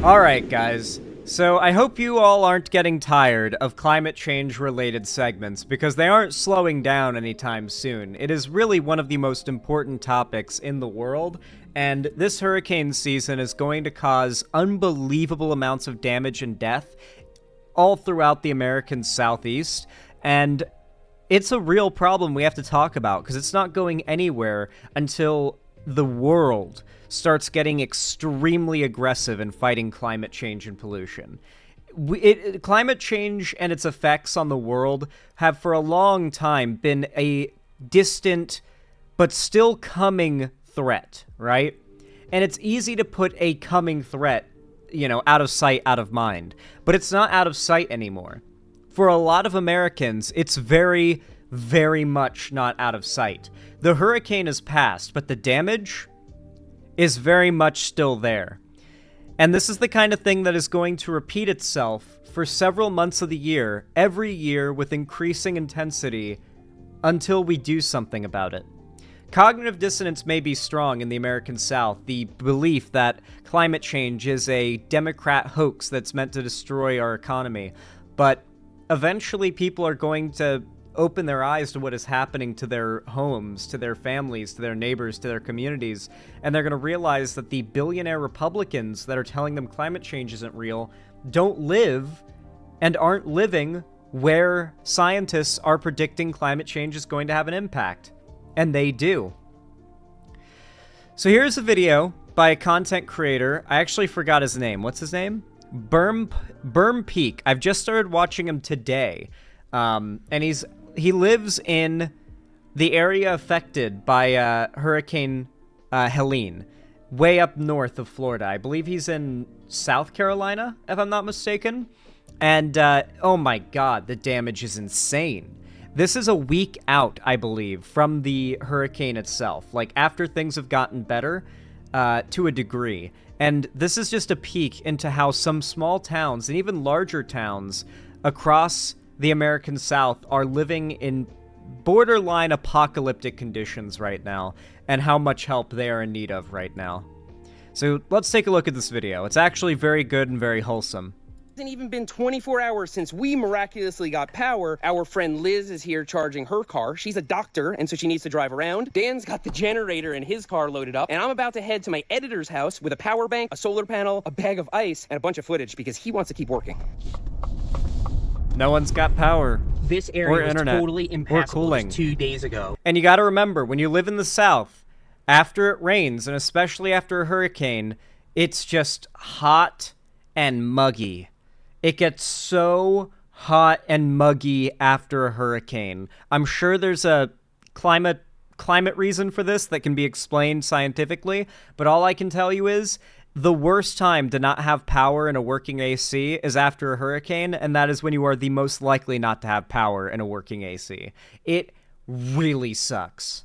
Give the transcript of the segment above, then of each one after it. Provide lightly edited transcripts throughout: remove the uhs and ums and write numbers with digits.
Alright, guys. So I hope you all aren't getting tired of climate change related segments, because they aren't slowing down anytime soon. It is really one of the most important topics in the world, and this hurricane season is going to cause unbelievable amounts of damage and death all throughout the American Southeast, and it's a real problem we have to talk about, because it's not going anywhere until the world starts getting extremely aggressive in fighting climate change and pollution. Climate change and its effects on the world have for a long time been a distant but still coming threat, right? And it's easy to put a coming threat, out of sight, out of mind. But it's not out of sight anymore. For a lot of Americans, it's very, very much not out of sight. The hurricane has passed, but the damage is very much still there. And this is the kind of thing that is going to repeat itself for several months of the year, every year with increasing intensity, until we do something about it. Cognitive dissonance may be strong in the American South, the belief that climate change is a Democrat hoax that's meant to destroy our economy, but eventually people are going to open their eyes to what is happening to their homes, to their families, to their neighbors, to their communities, and they're going to realize that the billionaire Republicans that are telling them climate change isn't real don't live and aren't living where scientists are predicting climate change is going to have an impact. And they do. So here's a video by a content creator. I actually forgot his name. What's his name? Berm Peak. I've just started watching him today. And he lives in the area affected by Hurricane Helene, way up north of Florida. I believe he's in South Carolina, if I'm not mistaken. And, oh my god, the damage is insane. This is a week out, I believe, from the hurricane itself. Like, after things have gotten better, to a degree. And this is just a peek into how some small towns, and even larger towns, across the American South are living in borderline apocalyptic conditions right now, and how much help they are in need of right now. So let's take a look at this video. It's actually very good and very wholesome. It hasn't even been 24 hours since we miraculously got power. Our friend Liz is here charging her car. She's a doctor, and so she needs to drive around. Dan's got the generator in his car loaded up, and I'm about to head to my editor's house with a power bank, a solar panel, a bag of ice, and a bunch of footage because he wants to keep working. No one's got power. This area was totally impassable 2 days ago. And you gotta remember, when you live in the South, after it rains, and especially after a hurricane, it's just hot and muggy. It gets so hot and muggy after a hurricane. I'm sure there's a climate reason for this that can be explained scientifically, but all I can tell you is the worst time to not have power in a working AC is after a hurricane, and that is when you are the most likely not to have power in a working AC. It really sucks.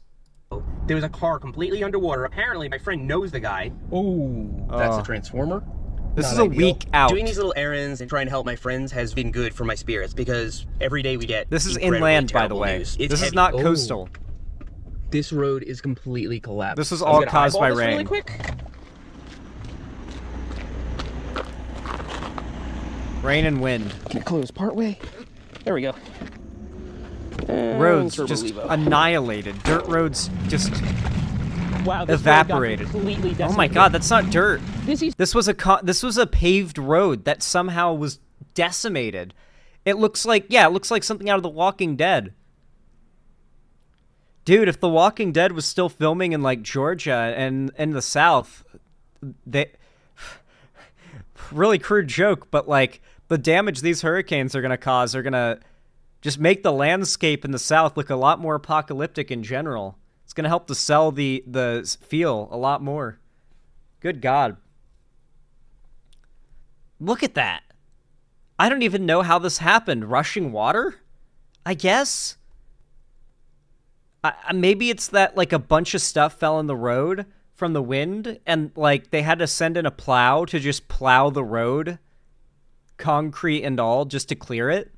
There was a car completely underwater. Apparently, my friend knows the guy. Oh, that's a transformer? This is a week out. Doing these little errands and trying to help my friends has been good for my spirits because every day we get This is inland, by the way. This is not coastal. This road is completely collapsed. This was all caused by rain. Really quick. Rain and wind. Can it close partway? There we go. Roads just annihilated. Dirt roads just evaporated. Oh my god, that's not dirt. This was a paved road that somehow was decimated. It looks like something out of The Walking Dead. Dude, if The Walking Dead was still filming in like Georgia and in the South, really crude joke, but like the damage these hurricanes are gonna cause are gonna just make the landscape in the South look a lot more apocalyptic in general. It's going to help to sell the feel a lot more. Good God. Look at that. I don't even know how this happened. Rushing water? I guess? Maybe it's that, like, a bunch of stuff fell in the road from the wind, and, like, they had to send in a plow to just plow the road, concrete and all, just to clear it.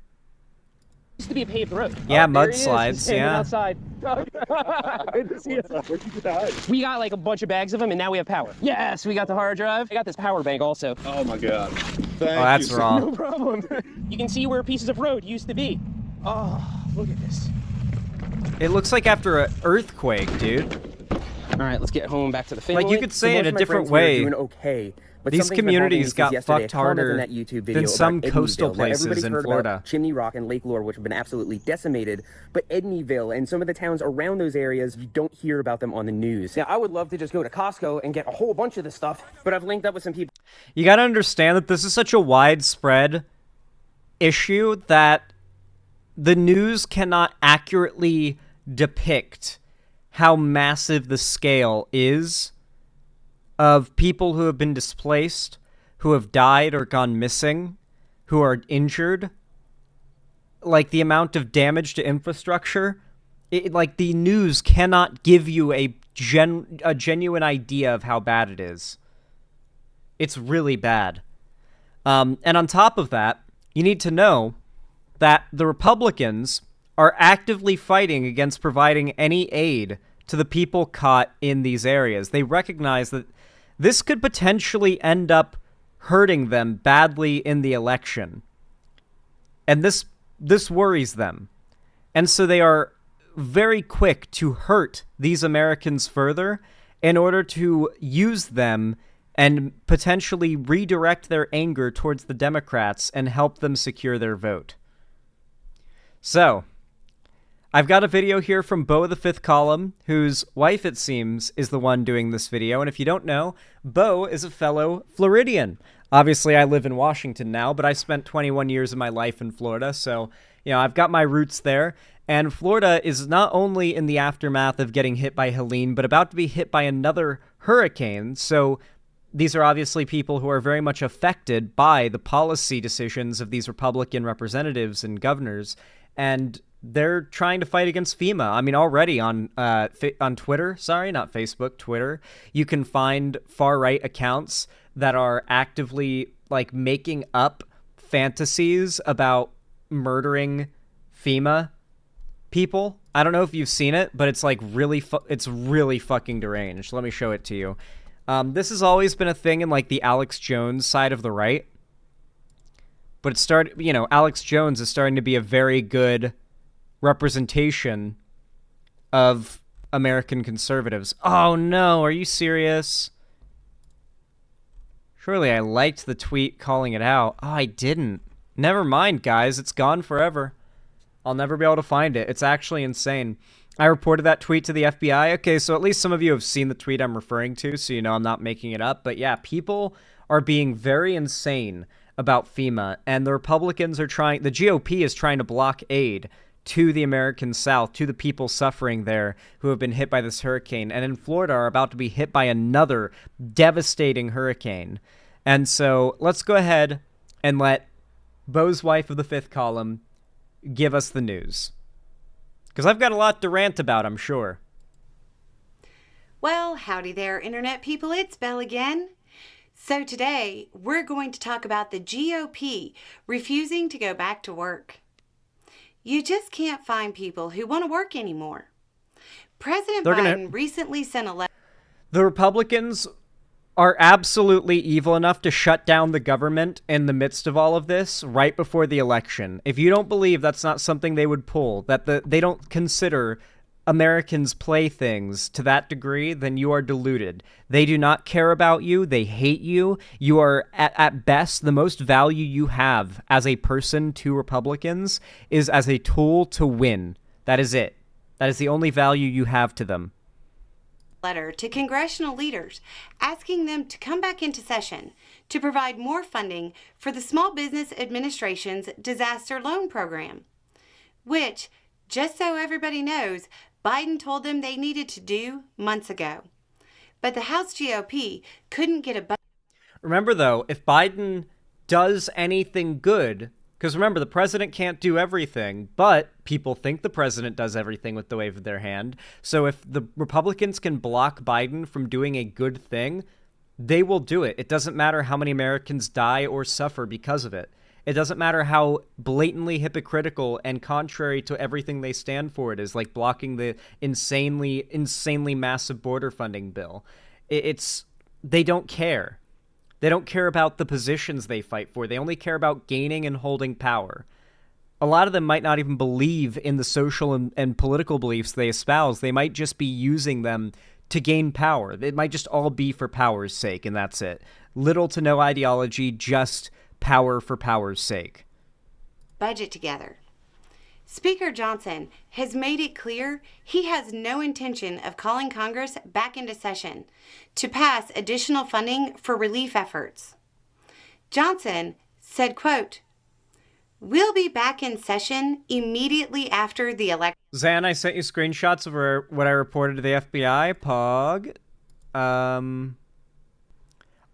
Used to be a paved road. Yeah, There he is, mudslides, just standing yeah. outside. Good to see you. Where'd you get the hive? We got like a bunch of bags of them, and now we have power. Yes, we got the hard drive. I got this power bank also. Oh my god. Thank Oh, that's you. wrong. No problem. You can see where pieces of road used to be. Oh, look at this. It looks like after an earthquake, dude. All right, let's get home back to the family. Like, you could say it most a of my different friends here are way. doing okay, but These something's been happening communities since got yesterday. fucked I commented harder in that YouTube video than some about coastal Edneyville. Now, places everybody's in heard Florida. about Chimney Rock and Lake Lure, which have been absolutely decimated, but Edneyville and some of the towns around those areas, you don't hear about them on the news. Now, I would love to just go to Costco and get a whole bunch of this stuff, but I've linked up with some people. You gotta understand that this is such a widespread issue that the news cannot accurately depict how massive the scale is of people who have been displaced, who have died or gone missing, who are injured. Like, the amount of damage to infrastructure, like, the news cannot give you a genuine idea of how bad it is. It's really bad. And on top of that, you need to know that the Republicans are actively fighting against providing any aid to the people caught in these areas. They recognize that this could potentially end up hurting them badly in the election. And this worries them. And so they are very quick to hurt these Americans further in order to use them and potentially redirect their anger towards the Democrats and help them secure their vote. So, I've got a video here from Beau of the Fifth Column, whose wife, it seems, is the one doing this video. And if you don't know, Beau is a fellow Floridian. Obviously, I live in Washington now, but I spent 21 years of my life in Florida, so, you know, I've got my roots there. And Florida is not only in the aftermath of getting hit by Helene, but about to be hit by another hurricane. So these are obviously people who are very much affected by the policy decisions of these Republican representatives and governors, and they're trying to fight against FEMA. I mean, already on Twitter, sorry, not Facebook, Twitter, you can find far-right accounts that are actively, like, making up fantasies about murdering FEMA people. I don't know if you've seen it, but it's, like, it's really fucking deranged. Let me show it to you. This has always been a thing in, like, the Alex Jones side of the right. But it started, you know, Alex Jones is starting to be a very good representation of American conservatives. Oh no, are you serious? Surely I liked the tweet calling it out. Oh, I didn't. Never mind, guys. It's gone forever. I'll never be able to find it. It's actually insane. I reported that tweet to the FBI. Okay, so at least some of you have seen the tweet I'm referring to, so you know I'm not making it up. But yeah, people are being very insane about FEMA, and the Republicans are trying, the GOP is trying to block aid to the American South, to the people suffering there who have been hit by this hurricane, and in Florida are about to be hit by another devastating hurricane. And so let's go ahead and let Beau's wife of the Fifth Column give us the news. Because I've got a lot to rant about, I'm sure. Well, howdy there, Internet people. It's Belle again. So today, we're going to talk about the GOP refusing to go back to work. You just can't find people who want to work anymore. President Biden recently sent a letter. The Republicans are absolutely evil enough to shut down the government in the midst of all of this right before the election. If you don't believe that's not something they would pull, that they don't consider Americans playthings to that degree, then you are deluded. They do not care about you. They hate you. You are, at best, the most value you have as a person to Republicans is as a tool to win. That is it. That is the only value you have to them. Letter to congressional leaders asking them to come back into session to provide more funding for the Small Business Administration's disaster loan program, which, just so everybody knows, Biden told them they needed to do months ago. But the House GOP couldn't get a budget. Remember, though, if Biden does anything good, because remember, the president can't do everything, but people think the president does everything with the wave of their hand. So if the Republicans can block Biden from doing a good thing, they will do it. It doesn't matter how many Americans die or suffer because of it. It doesn't matter how blatantly hypocritical and contrary to everything they stand for it is, like blocking the insanely massive border funding bill. They don't care. They don't care about the positions they fight for. They only care about gaining and holding power. A lot of them might not even believe in the social and political beliefs they espouse. They might just be using them to gain power. It might just all be for power's sake, and that's it. Little to no ideology, just power for power's sake. Budget together. Speaker Johnson has made it clear he has no intention of calling Congress back into session to pass additional funding for relief efforts. Johnson said, quote, "We'll be back in session immediately after the election." Zan, I sent you screenshots of what I reported to the FBI. Pog.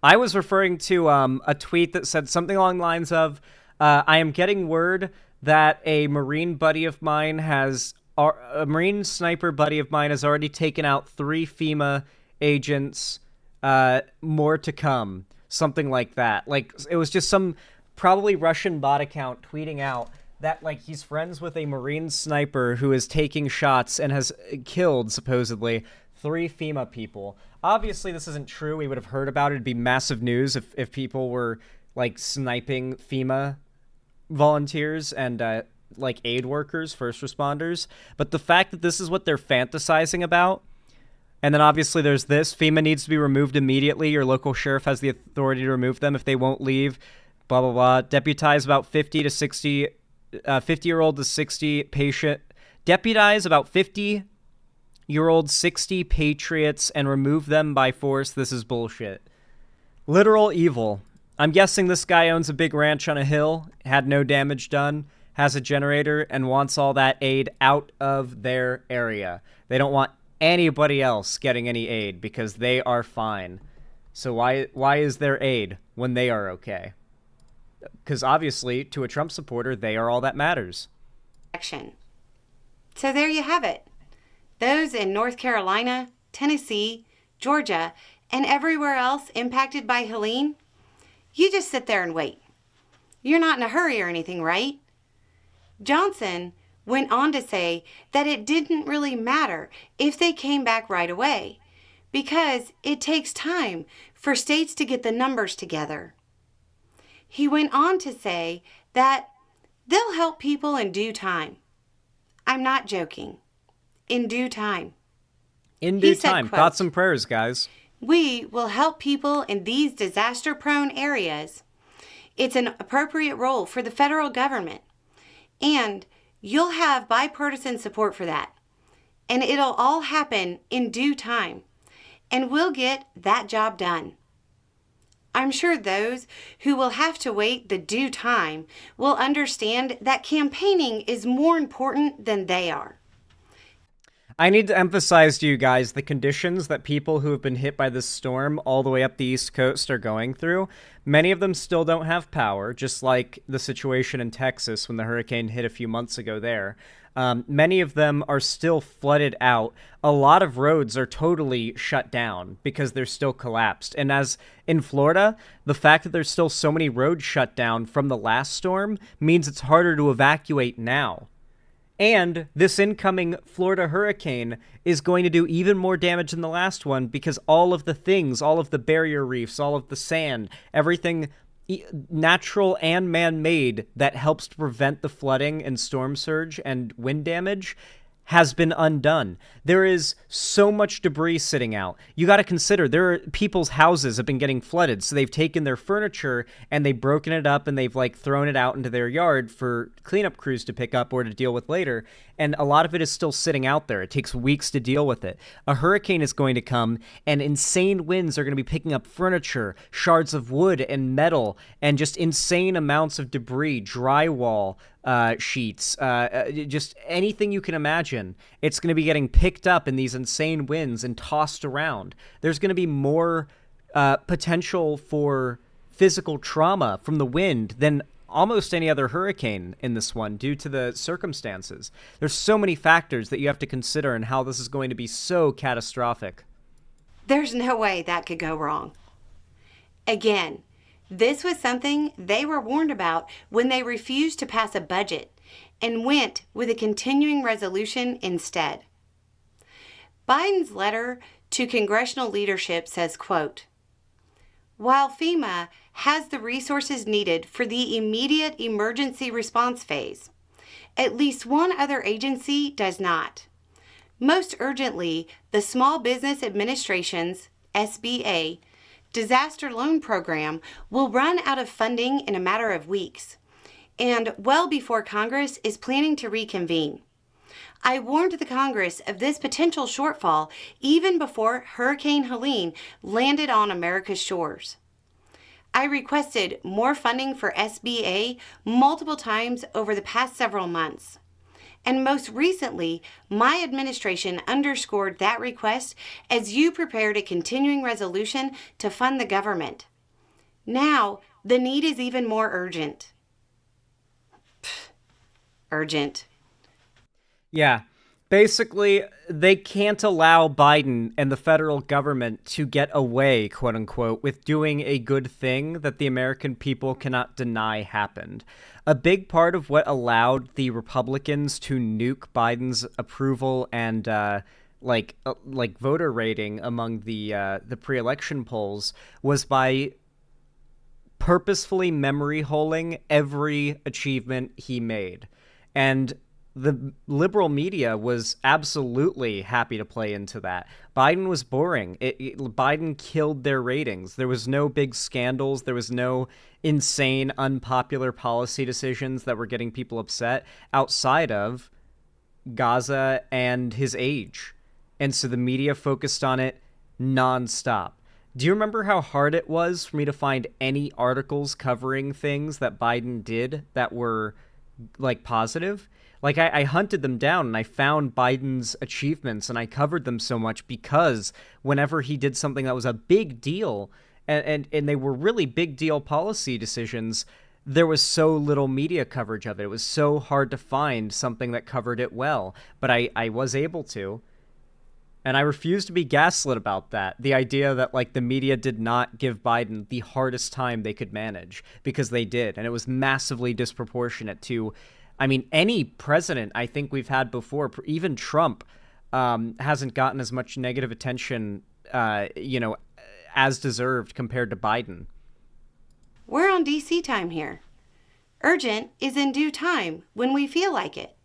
I was referring to a tweet that said something along the lines of, I am getting word that a Marine sniper buddy of mine has already taken out 3 FEMA agents, more to come. Something like that. Like, it was just some probably Russian bot account tweeting out that, like, he's friends with a Marine sniper who is taking shots and has killed, supposedly, 3 FEMA people. Obviously, this isn't true. We would have heard about it. It'd be massive news if people were, like, sniping FEMA volunteers and, like, aid workers, first responders. But the fact that this is what they're fantasizing about, and then obviously there's this, FEMA needs to be removed immediately. Your local sheriff has the authority to remove them if they won't leave, blah, blah, blah. Deputize about 50-year-old to 60 patient. Deputize about 50-year-old 60 patriots and remove them by force. This is bullshit. Literal evil. I'm guessing this guy owns a big ranch on a hill, had no damage done, has a generator, and wants all that aid out of their area. They don't want anybody else getting any aid because they are fine. So why is there aid when they are okay? Because obviously, to a Trump supporter, they are all that matters. So there you have it. Those in North Carolina, Tennessee, Georgia, and everywhere else impacted by Helene, you just sit there and wait. You're not in a hurry or anything, right? Johnson went on to say that it didn't really matter if they came back right away because it takes time for states to get the numbers together. He went on to say that they'll help people in due time. I'm not joking. In due time. In due time. Thoughts and prayers, guys. We will help people in these disaster-prone areas. It's an appropriate role for the federal government. And you'll have bipartisan support for that. And it'll all happen in due time. And we'll get that job done. I'm sure those who will have to wait the due time will understand that campaigning is more important than they are. I need to emphasize to you guys the conditions that people who have been hit by this storm all the way up the East Coast are going through. Many of them still don't have power, just like the situation in Texas when the hurricane hit a few months ago there. Many of them are still flooded out. A lot of roads are totally shut down because they're still collapsed. And as in Florida, the fact that there's still so many roads shut down from the last storm means it's harder to evacuate now. And this incoming Florida hurricane is going to do even more damage than the last one because all of the things, all of the barrier reefs, all of the sand, everything natural and man-made that helps to prevent the flooding and storm surge and wind damage has been undone. There is so much debris sitting out. You got to consider there are people's houses have been getting flooded, so they've taken their furniture and they've broken it up and they've like thrown it out into their yard for cleanup crews to pick up or to deal with later. And a lot of it is still sitting out there. It takes weeks to deal with it. A hurricane is going to come and insane winds are going to be picking up furniture, shards of wood and metal, and just insane amounts of debris, drywall, sheets, just anything you can imagine. It's going to be getting picked up in these insane winds and tossed around. There's going to be more potential for physical trauma from the wind than almost any other hurricane in this one due to the circumstances. There's so many factors that you have to consider and how this is going to be so catastrophic. There's no way that could go wrong. Again, This was something they were warned about when they refused to pass a budget and went with a continuing resolution instead. Biden's letter to congressional leadership says, quote, "While FEMA has the resources needed for the immediate emergency response phase, at least one other agency does not. Most urgently, the Small Business Administration's SBA disaster loan program will run out of funding in a matter of weeks, and well before Congress is planning to reconvene. I warned the Congress of this potential shortfall even before Hurricane Helene landed on America's shores. I requested more funding for SBA multiple times over the past several months. And most recently, my administration underscored that request as you prepared a continuing resolution to fund the government. Now, the need is even more urgent." Urgent. Yeah. Basically, they can't allow Biden and the federal government to get away, quote unquote, with doing a good thing that the American people cannot deny happened. A big part of what allowed the Republicans to nuke Biden's approval and voter rating among the pre-election polls was by purposefully memory holing every achievement he made. And the liberal media was absolutely happy to play into that. Biden was boring. Biden killed their ratings. There was no big scandals. There was no insane, unpopular policy decisions that were getting people upset outside of Gaza and his age. And so the media focused on it nonstop. Do you remember how hard it was for me to find any articles covering things that Biden did that were, like, positive? Like, I hunted them down and I found Biden's achievements and I covered them so much because whenever he did something that was a big deal and they were really big deal policy decisions, there was so little media coverage of it. It was so hard to find something that covered it well, but I was able to. And I refuse to be gaslit about that. The idea that, like, the media did not give Biden the hardest time they could manage, because they did. And it was massively disproportionate to, I mean, any president I think we've had before, even Trump, hasn't gotten as much negative attention, as deserved compared to Biden. We're on DC time here. Urgent is in due time when we feel like it.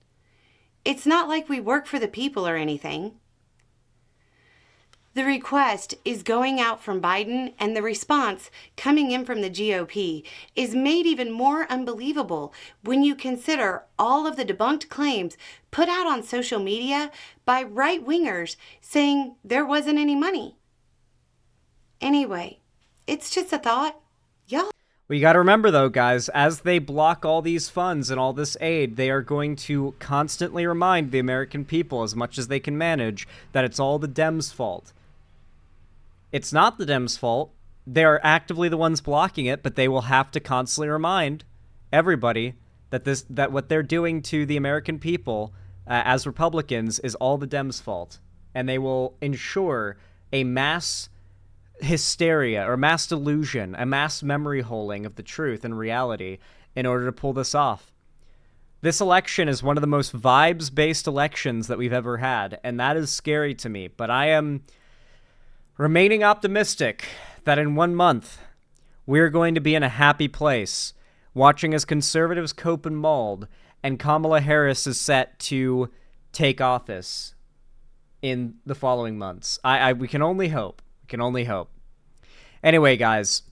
It's not like we work for the people or anything. The request is going out from Biden, and the response coming in from the GOP is made even more unbelievable when you consider all of the debunked claims put out on social media by right-wingers saying there wasn't any money. Anyway, it's just a thought. Y'all. Well, you got to remember, though, guys, as they block all these funds and all this aid, they are going to constantly remind the American people, as much as they can manage, that it's all the Dems' fault. It's not the Dems' fault. They are actively the ones blocking it, but they will have to constantly remind everybody that what they're doing to the American people as Republicans is all the Dems' fault. And they will ensure a mass hysteria or mass delusion, a mass memory holing of the truth and reality in order to pull this off. This election is one of the most vibes-based elections that we've ever had, and that is scary to me, but I am remaining optimistic that in 1 month, we're going to be in a happy place, watching as conservatives cope and mauled, and Kamala Harris is set to take office in the following months. We can only hope. We can only hope. Anyway, guys,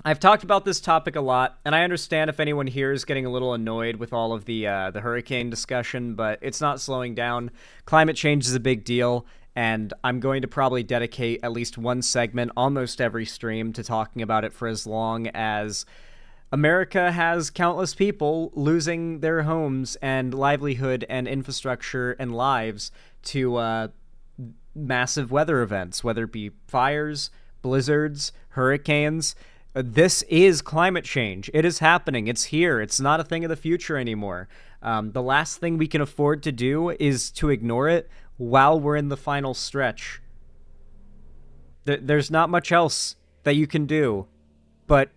I've talked about this topic a lot, and I understand if anyone here is getting a little annoyed with all of the hurricane discussion, but it's not slowing down. Climate change is a big deal, and I'm going to probably dedicate at least one segment almost every stream to talking about it for as long as America has countless people losing their homes and livelihood and infrastructure and lives to massive weather events, whether it be fires, blizzards, hurricanes. This is climate change. It is happening. It's here. It's not a thing of the future anymore. The last thing we can afford to do is to ignore it while we're in the final stretch. There's not much else that you can do but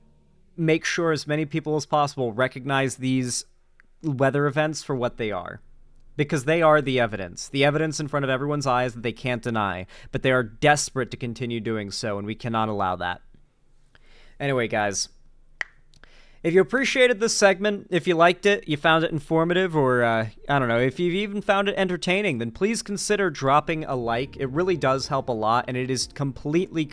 make sure as many people as possible recognize these weather events for what they are. Because they are the evidence in front of everyone's eyes that they can't deny, but they are desperate to continue doing so, and we cannot allow that. Anyway, guys, if you appreciated this segment, if you liked it, you found it informative, or, I don't know, if you've even found it entertaining, then please consider dropping a like. It really does help a lot, and it is completely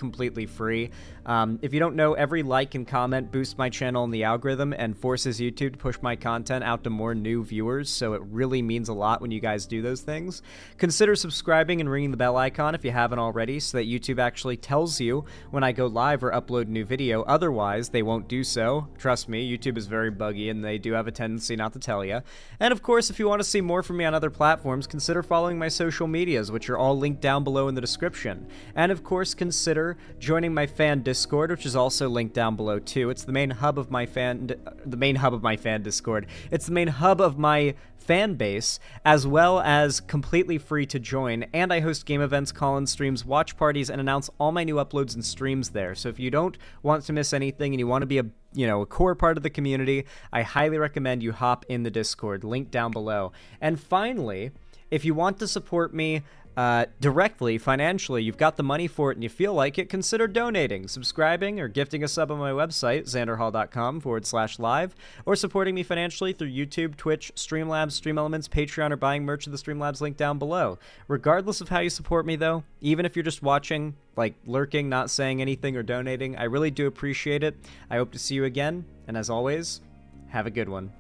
free. If you don't know, every like and comment boosts my channel in the algorithm and forces YouTube to push my content out to more new viewers, so it really means a lot when you guys do those things. Consider subscribing and ringing the bell icon if you haven't already, so that YouTube actually tells you when I go live or upload a new video. Otherwise, they won't do so. Trust me, YouTube is very buggy, and they do have a tendency not to tell you. And of course, if you want to see more from me on other platforms, consider following my social medias, which are all linked down below in the description. And of course, consider joining my fan Discord, which is also linked down below too. It's the main hub of my fan Discord. It's the main hub of my fan base, as well as completely free to join, and I host game events, call-in streams, watch parties, and announce all my new uploads and streams there. So if you don't want to miss anything and you want to be a core part of the community, I highly recommend you hop in the Discord, link down below. And finally, if you want to support me directly, financially, you've got the money for it and you feel like it, consider donating, subscribing, or gifting a sub on my website, xanderhall.com/live, or supporting me financially through YouTube, Twitch, Streamlabs, StreamElements, Patreon, or buying merch of the Streamlabs link down below. Regardless of how you support me, though, even if you're just watching, like lurking, not saying anything, or donating, I really do appreciate it. I hope to see you again, and as always, have a good one.